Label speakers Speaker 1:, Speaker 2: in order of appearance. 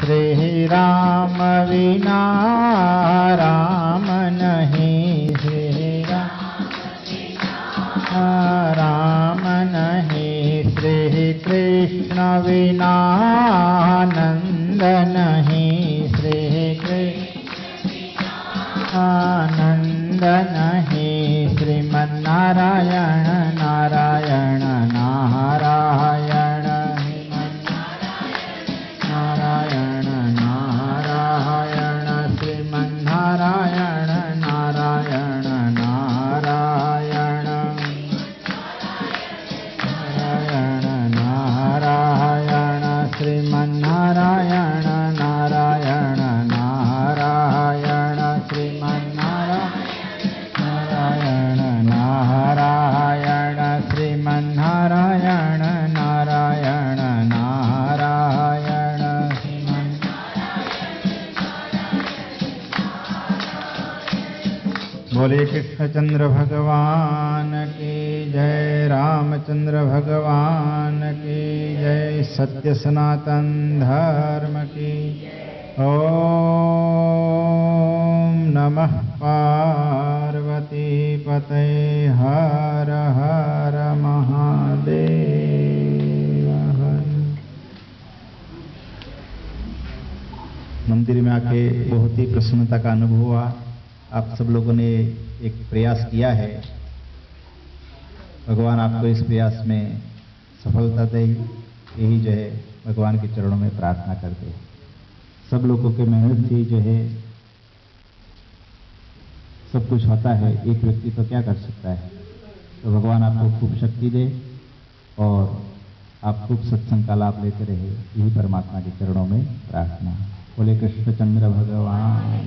Speaker 1: श्री राम विना राम नहीं, श्री राम नहीं, श्री कृष्ण विना आनंद नहीं, श्री कृष्ण आनंद नहीं, श्रीमन्नारायण नारायण नारायण नारायण नारायण, श्रीमन्नारायण नारायण नारायण नारायण नारायण, श्रीमन्नारायण नारायण नारायण, श्रीमन्नारायण नारायण, श्रीमन्नारायण नारायण नारायण, बोले कृष्णचंद्र भगवान की जय, रामचंद्र भगवान की जय, सत्य सनातन धर्म की। ओम नमः पार्वती पते, हर हर महादेव हर। मंदिर में आके बहुत ही प्रसन्नता का अनुभव हुआ। आप सब लोगों ने एक प्रयास किया है, भगवान आपको इस प्रयास में सफलता दे, यही जो है भगवान के चरणों में प्रार्थना करते हैं। सब लोगों के मेहनत से जो है सब कुछ होता है, एक व्यक्ति तो क्या कर सकता है। तो भगवान आपको खूब शक्ति दे और आप खूब सत्संग का लाभ लेते रहे, यही परमात्मा के चरणों में प्रार्थना। बोले कृष्णचंद्र भगवान